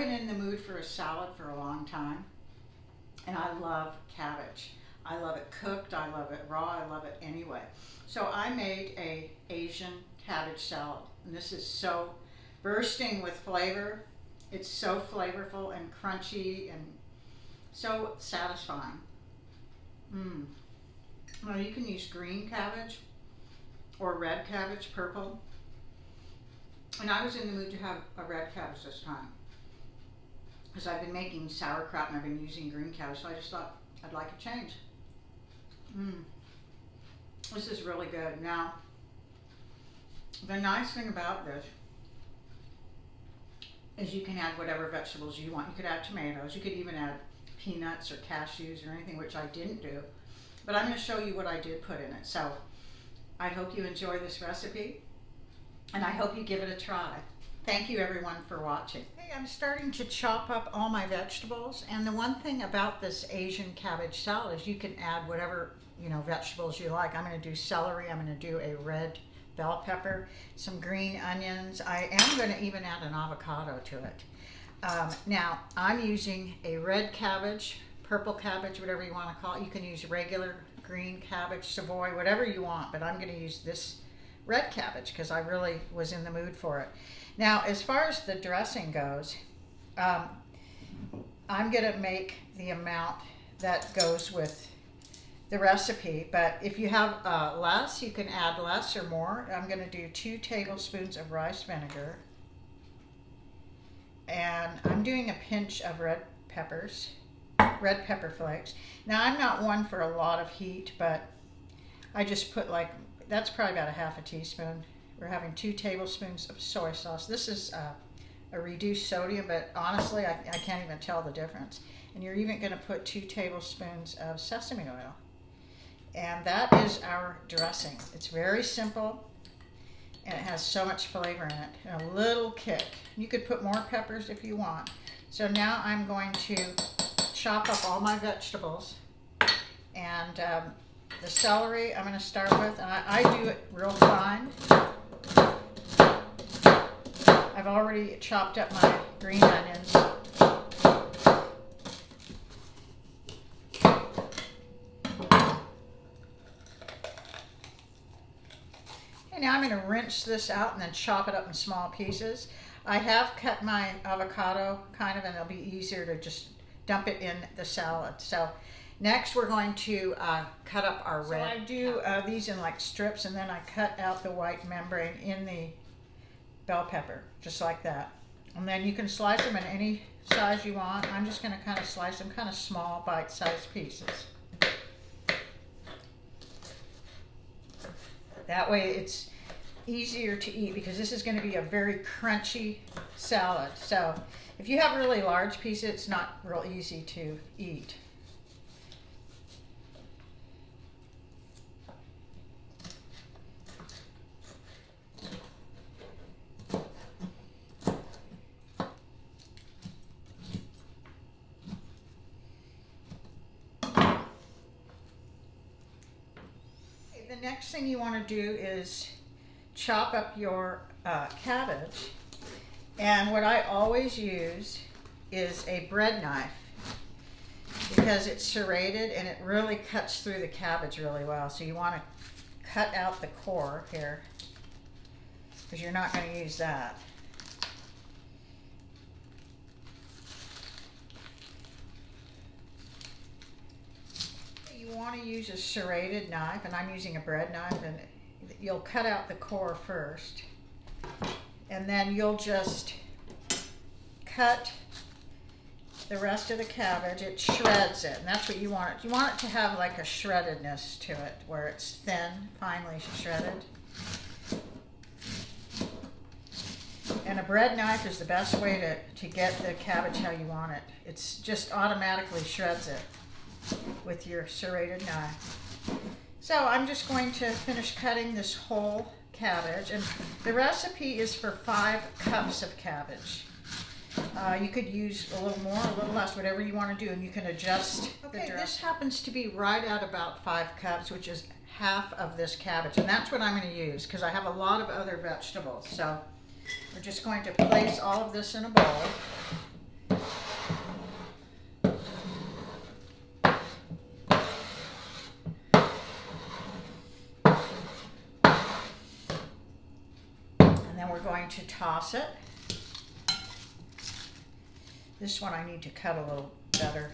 been in the mood for a salad for a long time, and I love cabbage. I love it cooked, I love it raw, I love it anyway. So I made a Asian cabbage salad, and this is so bursting with flavor. It's so flavorful and crunchy and so satisfying. Well, you can use green cabbage or red cabbage, purple. And I was in the mood to have a red cabbage this time, because I've been making sauerkraut and I've been using green cabbage, so I just thought I'd like a change. This is really good. Now, the nice thing about this is you can add whatever vegetables you want. You could add tomatoes, you could even add peanuts or cashews or anything, which I didn't do. But I'm going to show you what I did put in it. So I hope you enjoy this recipe, and I hope you give it a try. Thank you everyone for watching. Hey, I'm starting to chop up all my vegetables, and the one thing about this Asian cabbage salad is you can add whatever, vegetables you like. I'm going to do celery, I'm going to do a red bell pepper, some green onions. I am going to even add an avocado to it. Now, I'm using a red cabbage, purple cabbage, whatever you want to call it. You can use regular green cabbage, Savoy, whatever you want, but I'm going to use this red cabbage because I really was in the mood for it. Now, as far as the dressing goes, I'm going to make the amount that goes with the recipe, but if you have less, you can add less or more. I'm going to do 2 tablespoons of rice vinegar, and I'm doing a pinch of red pepper flakes. Now, I'm not one for a lot of heat, but I just put that's probably about a half a teaspoon. We're having 2 tablespoons of soy sauce. This is a reduced sodium, but honestly, I can't even tell the difference. And you're even going to put 2 tablespoons of sesame oil. And that is our dressing. It's very simple, and it has so much flavor in it, and a little kick. You could put more peppers if you want. So now I'm going to chop up all my vegetables, and the celery I'm going to start with, and I do it real fine. I've already chopped up my green onions. And now I'm going to rinse this out and then chop it up in small pieces. I have cut my avocado and it'll be easier to just dump it in the salad. So next we're going to cut up our red. So I do these in strips, and then I cut out the white membrane in the bell pepper, just like that. And then you can slice them in any size you want. I'm just going to kind of slice them kind of small, bite-sized pieces. That way it's easier to eat, because this is going to be a very crunchy salad. So if you have really large pieces, it's not real easy to eat. The next thing you want to do is chop up your cabbage, and what I always use is a bread knife, because it's serrated and it really cuts through the cabbage really well. So you want to cut out the core here, because you're not going to use that. You want to use a serrated knife, and I'm using a bread knife, and you'll cut out the core first, and then you'll just cut the rest of the cabbage. It shreds it, and that's what you want it. You want it to have like a shreddedness to it, where it's thin, finely shredded. And a bread knife is the best way to get the cabbage how you want it. It's just automatically shreds it with your serrated knife. So I'm just going to finish cutting this whole cabbage, and the recipe is for 5 cups of cabbage. You could use a little more, a little less, whatever you want to do, and you can adjust. Okay, this happens to be right at about 5 cups, which is half of this cabbage, and that's what I'm going to use because I have a lot of other vegetables. So we're just going to place all of this in a bowl. to toss it. This one I need to cut a little better.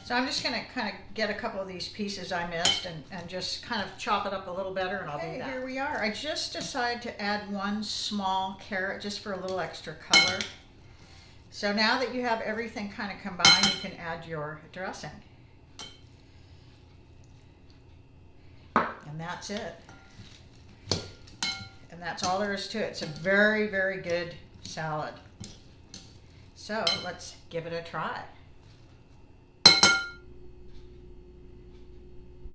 So I'm just going to kind of get a couple of these pieces I missed and just kind of chop it up a little better, and I'll do that. Here we are. I just decided to add one small carrot just for a little extra color. So now that you have everything kind of combined, you can add your dressing. And that's it. And that's all there is to it. It's a very, very good salad. So let's give it a try.